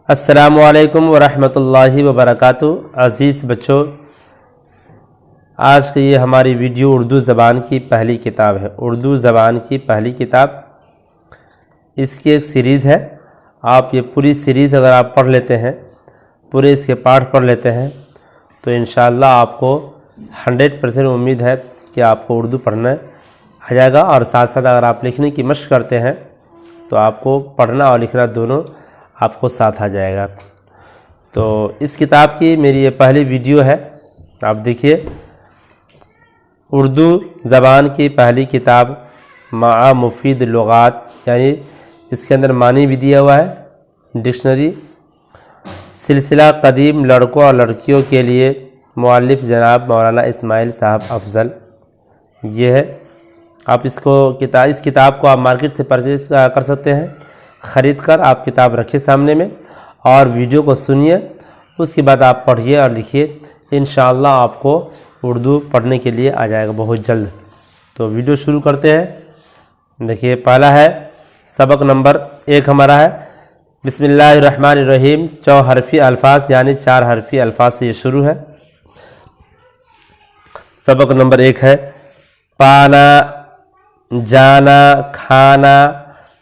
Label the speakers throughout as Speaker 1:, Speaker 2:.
Speaker 1: अस्सलामुअलैकुम वरहमतुल्लाहि वबरकातुहू। अज़ीज़ बच्चों, आज की ये हमारी वीडियो उर्दू ज़बान की पहली किताब है। उर्दू ज़बान की पहली किताब, इसकी एक सीरीज़ है। आप ये पूरी सीरीज़ अगर आप पढ़ लेते हैं, पूरे इसके पाठ पढ़ लेते हैं, तो इंशाअल्लाह आपको 100% उम्मीद है कि आपको उर्दू पढ़ना आ जाएगा। और साथ साथ अगर आप लिखने की मशक़ करते हैं तो आपको पढ़ना और लिखना दोनों आपको साथ आ जाएगा। तो इस किताब की मेरी ये पहली वीडियो है। आप देखिए, उर्दू ज़बान की पहली किताब मा मुफीद लुगात, यानी इसके अंदर मानी भी दिया हुआ है, डिक्शनरी। सिलसिला कदीम लड़कों और लड़कियों के लिए, मुअल्लिफ़ जनाब मौलाना इस्माइल साहब अफज़ल। ये है, आप इस किताब को आप मार्केट से परचेज़ कर सकते हैं। ख़रीद कर आप किताब रखिए सामने में और वीडियो को सुनिए, उसके बाद आप पढ़िए और लिखिए। इंशाअल्लाह आपको उर्दू पढ़ने के लिए आ जाएगा बहुत जल्द। तो वीडियो शुरू करते हैं। देखिए, पहला है सबक नंबर 1 हमारा है बिस्मिल्लाहिर्रहमानिर्रहीम। 4 हरफ़ी अल्फाज यानी 4 हरफ़ी अल्फाज से ये शुरू है। सबक नंबर 1 है पाना, जाना, खाना,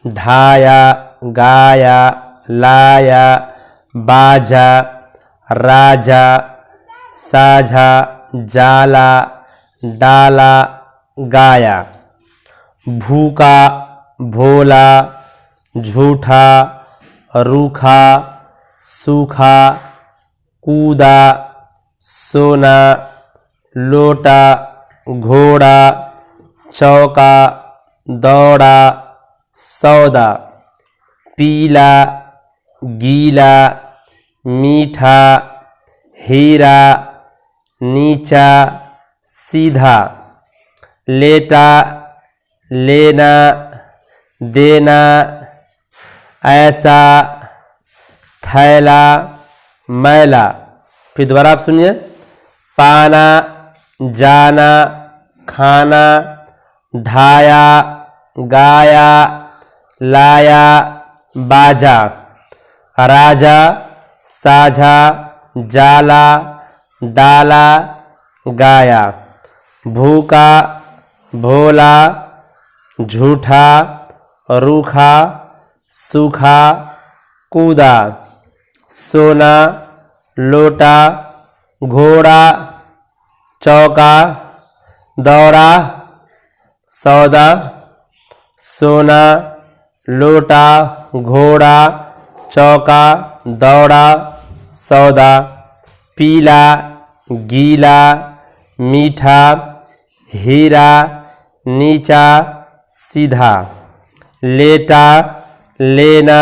Speaker 1: ढाया, गाया, लाया, बाजा, राजा, साझा, जाला, डाला, गाया। भूखा, भोला, झूठा, रूखा, सूखा, कूदा, सोना, लोटा, घोड़ा, चौका, दौड़ा, सौदा। पीला, गीला, मीठा, हीरा, नीचा, सीधा। लेटा, लेना, देना, ऐसा, थैला, मैला। फिर दोबारा आप सुनिए, पाना, जाना, खाना, ढाया, गाया, लाया, बाजा, राजा, साझा, जाला, डाला, गाया। भूखा, भोला, झूठा, रूखा, सूखा, कूदा, सोना, लोटा, घोड़ा, चौका, दौड़ा, सौदा। सोना, लोटा, घोड़ा, चौका, दौड़ा, सौदा। पीला, गीला, मीठा, हीरा, नीचा, सीधा। लेटा, लेना,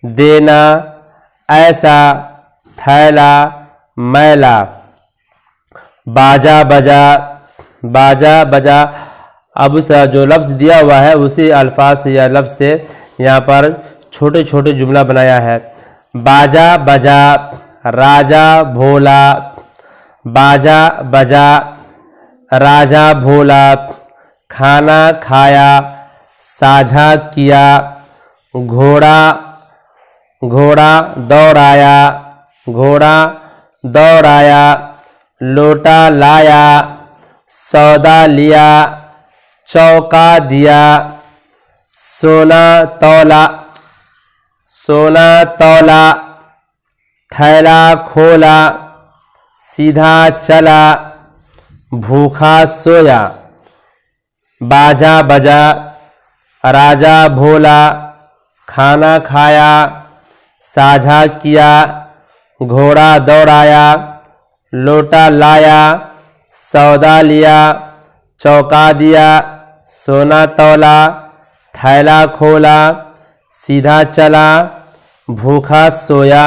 Speaker 1: देना, ऐसा, थैला, मैला। बाजा, बजा, बाजा, बजा। अब उस जो लफ्ज़ दिया हुआ है उसी अल्फाज से या लफ्ज़ से यहाँ पर छोटे छोटे जुमला बनाया है। बाजा, बजा, राजा, भोला। बाजा, बजा, राजा, भोला। खाना, खाया, साझा किया। घोड़ा, घोड़ा, दौड़ाया, घोड़ा, दौड़ाया। लोटा, लाया, सौदा, लिया, चौका, दिया। सोना, तौला, सोना, तौला। थैला, खोला, सीधा, चला। भूखा, सोया। बाजा, बजा, राजा, भोला। खाना, खाया, साझा किया। घोड़ा, दौड़ाया। लोटा, लाया, सौदा, लिया, चौका, दिया। सोना, तौला, थैला, खोला, सीधा, चला। भूखा, सोया।